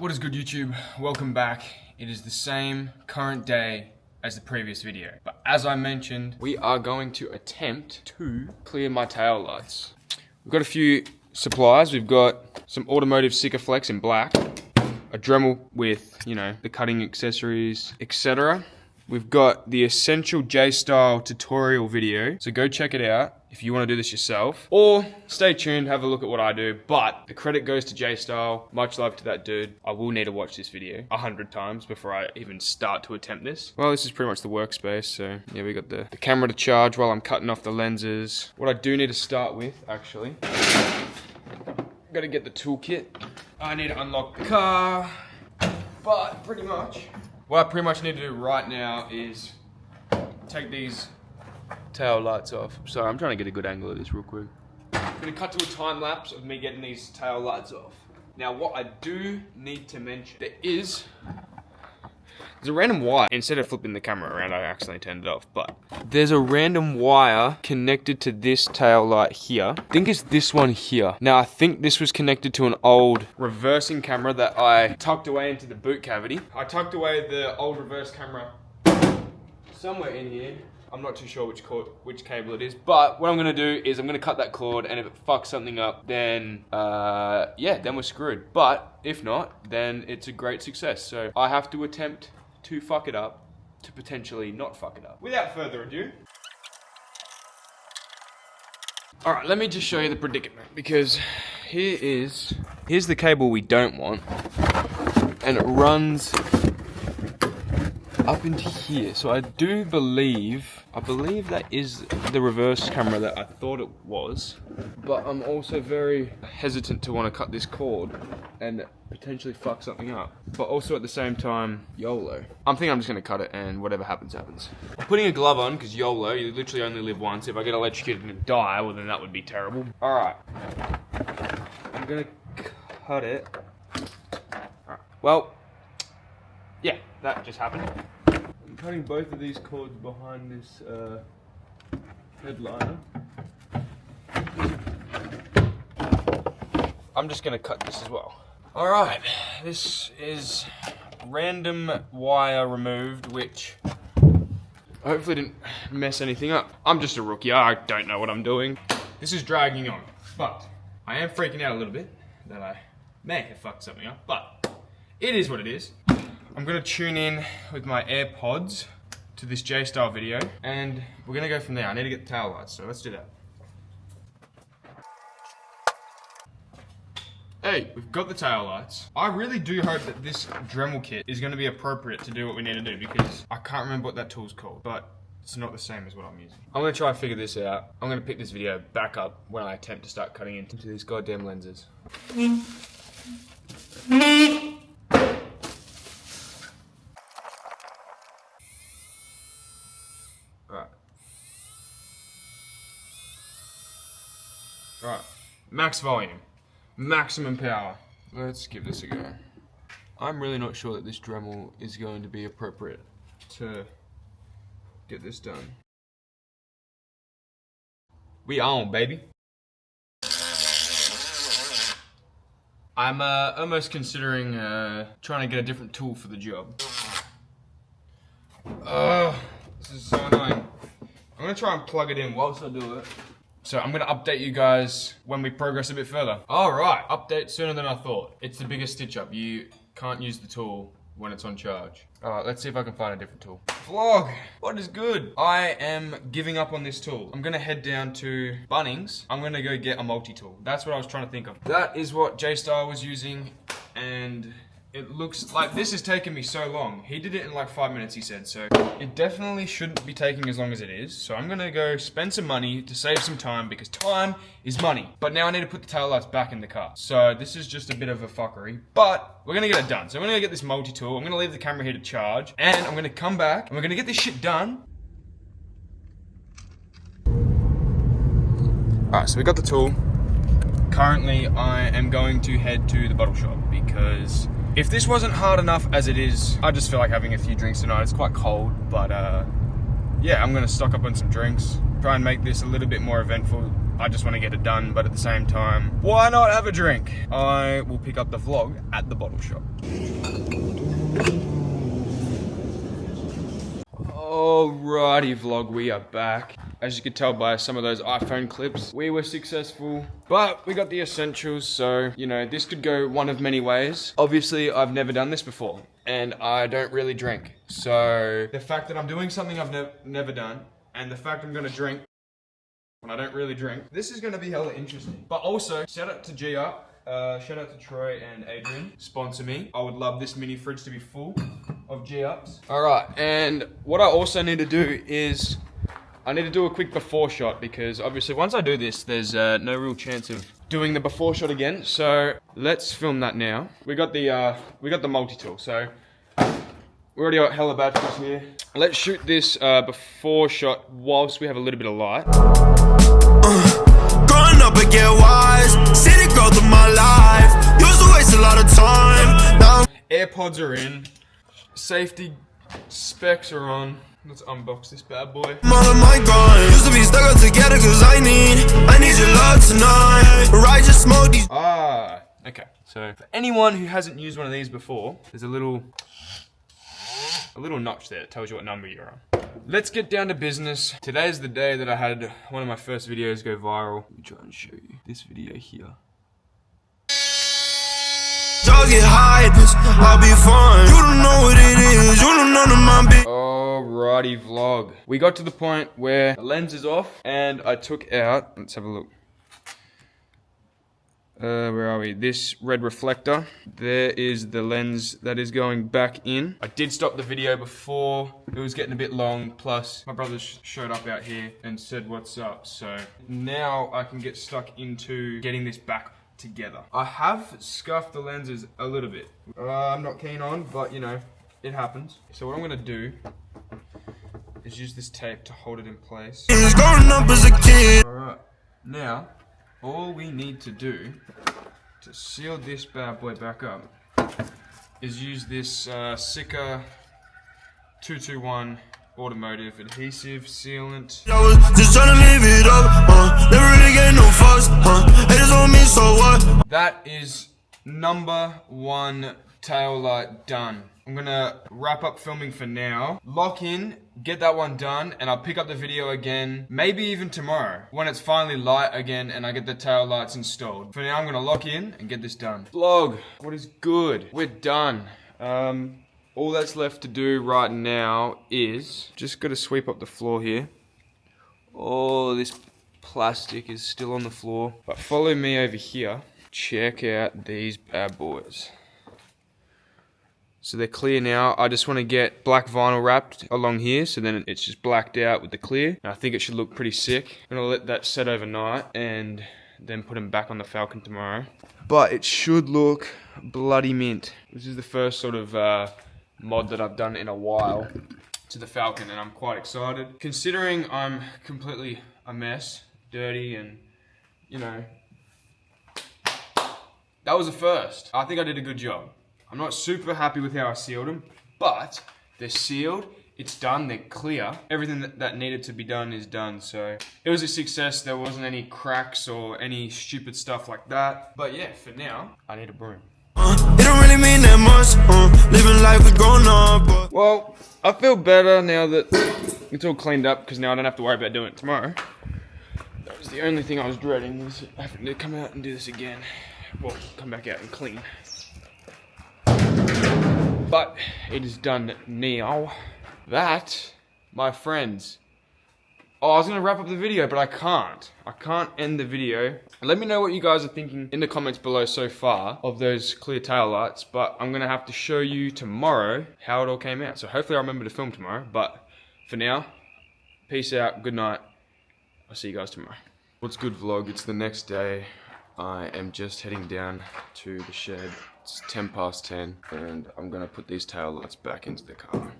What is good, YouTube? Welcome back. It is the same current day as the previous video, but as I mentioned, we are going to attempt to clear my tail lights. We've got a few supplies. We've got some automotive Sikaflex in black, a Dremel with, the cutting accessories, etc. We've got the Essential J-Style tutorial video, so go check it out if you want to do this yourself. Or stay tuned, have a look at what I do, but the credit goes to J-Style. Much love to that dude. I will need to watch this video 100 times before I even start to attempt this. Well, this is pretty much the workspace, so yeah, we got the camera to charge while I'm cutting off the lenses. What I do need to start with, actually, gotta get the toolkit. I need to unlock the car, but what I pretty much need to do right now is take these tail lights off. Sorry, I'm trying to get a good angle of this real quick. I'm gonna cut to a time lapse of me getting these tail lights off. Now, what I do need to mention, there's a random wire. Instead of flipping the camera around, I accidentally turned it off, but there's a random wire connected to this tail light here. I think it's this one here. Now, I think this was connected to an old reversing camera that I tucked away into the boot cavity. I tucked away the old reverse camera somewhere in here. I'm not too sure which cable it is, but what I'm gonna do is I'm gonna cut that cord, and if it fucks something up, then then we're screwed. But if not, then it's a great success. So I have to attempt to fuck it up, to potentially not fuck it up. Without further ado. All right, let me just show you the predicament, because here's the cable we don't want, and it runs up into here. So I believe that is the reverse camera that I thought it was, but I'm also very hesitant to want to cut this cord and potentially fuck something up, but also at the same time, YOLO. I'm thinking I'm just gonna cut it, and whatever happens, happens. I'm putting a glove on, because YOLO, you literally only live once. If I get electrocuted and die, well then that would be terrible. All right, I'm gonna cut it. All right. Well, yeah, that just happened. I'm cutting both of these cords behind this headliner. I'm just gonna cut this as well. All right, this is random wire removed, which hopefully didn't mess anything up. I'm just a rookie, I don't know what I'm doing. This is dragging on, but I am freaking out a little bit that I may have fucked something up, but it is what it is. I'm gonna tune in with my AirPods to this J-Style video, and we're gonna go from there. I need to get the tail lights, so let's do that. Hey, we've got the tail lights. I really do hope that this Dremel kit is gonna be appropriate to do what we need to do, because I can't remember what that tool's called, but it's not the same as what I'm using. I'm gonna try and figure this out. I'm gonna pick this video back up when I attempt to start cutting into these goddamn lenses. Alright, max volume, maximum power. Let's give this a go. I'm really not sure that this Dremel is going to be appropriate to get this done. We on, baby. I'm almost considering trying to get a different tool for the job. This is so annoying. I'm gonna try and plug it in whilst I do it. So I'm gonna update you guys when we progress a bit further. All right, update sooner than I thought. It's the biggest stitch up. You can't use the tool when it's on charge. All right, let's see if I can find a different tool. Vlog, what is good? I am giving up on this tool. I'm gonna head down to Bunnings. I'm gonna go get a multi-tool. That's what I was trying to think of. That is what J-Style was using, and it looks like this has taken me so long. He did it in like 5 minutes, he said, so it definitely shouldn't be taking as long as it is. So I'm gonna go spend some money to save some time, because time is money. But now I need to put the tail lights back in the car. So this is just a bit of a fuckery, but we're gonna get it done. So I'm gonna get this multi-tool, I'm gonna leave the camera here to charge, and I'm gonna come back, and we're gonna get this shit done. All right, so we got the tool. Currently, I am going to head to the bottle shop, because if this wasn't hard enough as it is, I just feel like having a few drinks tonight. It's quite cold, but yeah, I'm gonna stock up on some drinks, try and make this a little bit more eventful I just want to get it done, but at the same time, why not have a drink? I will pick up the vlog at the bottle shop. Alrighty vlog, we are back. As you could tell by some of those iPhone clips, we were successful, but we got the essentials, so, you know, this could go one of many ways. Obviously, I've never done this before, and I don't really drink. So, the fact that I'm doing something I've never done, and the fact I'm gonna drink when I don't really drink, this is gonna be hella interesting. But also, shout out to G Up. Shout out to Troy and Adrian, sponsor me. I would love this mini fridge to be full of G-Ups. Alright, and what I also need to do is, I need to do a quick before shot because obviously once I do this, there's no real chance of doing the before shot again. So let's film that now. We got the multi-tool, so we already got hella batteries here. Let's shoot this before shot whilst we have a little bit of light. Growing up and get wise, see the growth of my life. Used to waste a lot of time. Now AirPods are in, safety specs are on. Let's unbox this bad boy. My grind used to be stuck up together cause I need your love tonight. Right, just smoke these. Okay. So for anyone who hasn't used one of these before, there's a little notch there that tells you what number you're on. Let's get down to business. Today's the day that I had one of my first videos go viral. Let me try and show you this video here. Y'all get high, I'll be fine. You don't know what it is, you don't know my big. Alrighty vlog. We got to the point where the lens is off and I took out, let's have a look. Where are we? This red reflector. There is the lens that is going back in. I did stop the video before. It was getting a bit long. Plus, my brother showed up out here and said, what's up? So now I can get stuck into getting this back together. I have scuffed the lenses a little bit. I'm not keen on, but you know, it happens. So what I'm gonna do is use this tape to hold it in place. Alright, now, all we need to do to seal this bad boy back up is use this Sika 221 automotive adhesive sealant. Just trying to live it up, never really get no fuss, haters on me, so what? That is number one tail light done. I'm gonna wrap up filming for now, lock in, get that one done, and I'll pick up the video again, maybe even tomorrow, when it's finally light again and I get the tail lights installed. For now, I'm gonna lock in and get this done. Vlog, what is good? We're done. All that's left to do right now is, just gotta sweep up the floor here. Oh, this plastic is still on the floor. But follow me over here. Check out these bad boys. So they're clear now. I just want to get black vinyl wrapped along here, so then it's just blacked out with the clear. And I think it should look pretty sick. I'm gonna let that set overnight and then put them back on the Falcon tomorrow. But it should look bloody mint. This is the first sort of mod that I've done in a while to the Falcon, and I'm quite excited. Considering I'm completely a mess, dirty, and you know, that was a first. I think I did a good job. I'm not super happy with how I sealed them, but they're sealed, it's done, they're clear. Everything that needed to be done is done, so it was a success. There wasn't any cracks or any stupid stuff like that. But yeah, for now, I need a broom. It don't really mean that much, living life with grown up. Well, I feel better now that it's all cleaned up, because now I don't have to worry about doing it tomorrow. That was the only thing I was dreading, was having to come out and do this again. Well, come back out and clean. But it is done now. That, my friends. Oh, I was gonna wrap up the video, but I can't. I can't end the video. Let me know what you guys are thinking in the comments below so far of those clear tail lights, but I'm gonna have to show you tomorrow how it all came out. So hopefully I'll remember to film tomorrow, but for now, peace out, good night. I'll see you guys tomorrow. What's good, vlog? It's the next day. I am just heading down to the shed. It's 10 past 10, and I'm gonna put these tail lights back into the car.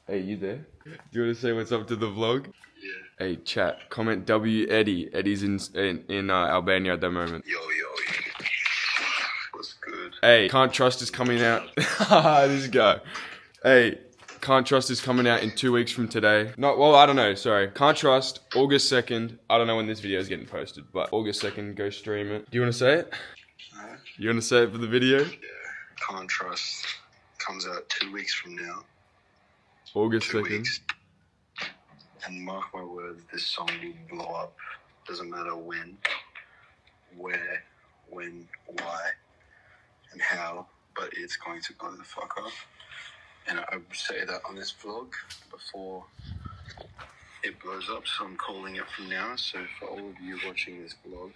Hey, you there? Do you want to say what's up to the vlog? Yeah. Hey, chat, comment W Eddie. Eddie's in Albania at the moment. Yo. What's good? Hey, Can't Trust is coming out. This guy. Hey, Can't Trust is coming out in 2 weeks from today. Well, I don't know, sorry. Can't Trust, August 2nd. I don't know when this video is getting posted, but August 2nd, go stream it. Do you want to say it? You want to say it for the video? Yeah. Can't Trust comes out 2 weeks from now. August 2 2nd. weeks. And mark my words, this song will blow up. Doesn't matter when, where, when, why, and how, but it's going to blow the fuck up. And I would say that on this vlog before it blows up, so I'm calling it from now. So for all of you watching this vlog,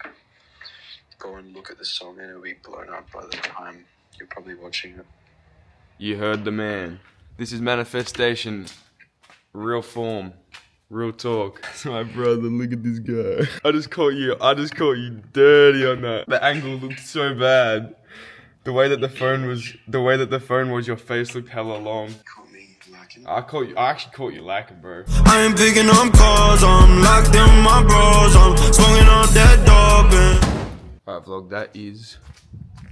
go and look at the song and it'll be blown up by the time you're probably watching it. You heard the man. This is manifestation. Real form. Real talk. That's my brother, look at this guy. I just caught you dirty on that. The angle looked so bad. The way that the phone was, your face looked hella long. Caught me lacking. I actually caught you lacking, bro. I ain't picking up calls, I'm locked in my bros, I'm smoking up that dope. Alright vlog, that is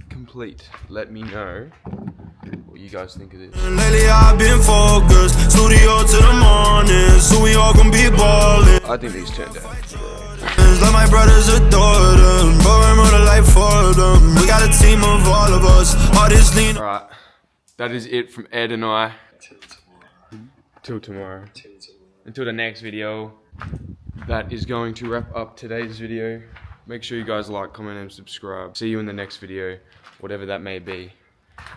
complete. Let me know what you guys think of this. Lately I've been focused, studio to the morning, so we all gon' be ballin'. I think these turned out. It's like my brothers adore them, but we're more like for them. We got a team of all of us, all this lean. Alright, that is it from Ed and I. Till tomorrow. Till tomorrow. Till tomorrow. Until the next video. That is going to wrap up today's video. Make sure you guys like, comment, and subscribe. See you in the next video, whatever that may be.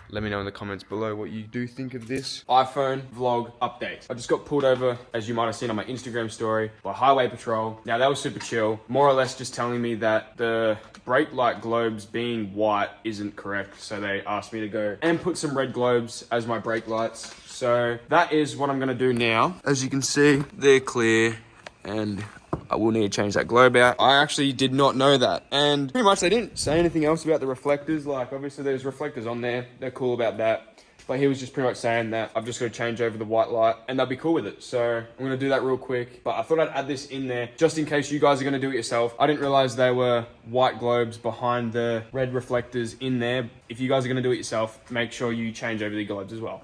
Let me know in the comments below what you do think of this iPhone vlog update. I just got pulled over, as you might have seen on my Instagram story, by Highway Patrol. Now, that was super chill. More or less just telling me that the brake light globes being white isn't correct. So they asked me to go and put some red globes as my brake lights. So that is what I'm gonna do now. As you can see, they're clear and I will need to change that globe out. I actually did not know that. And pretty much they didn't say anything else about the reflectors. Like, obviously there's reflectors on there. They're cool about that. But he was just pretty much saying that I've just got to change over the white light and they'll be cool with it. So I'm going to do that real quick. But I thought I'd add this in there just in case you guys are going to do it yourself. I didn't realize there were white globes behind the red reflectors in there. If you guys are going to do it yourself, make sure you change over the globes as well.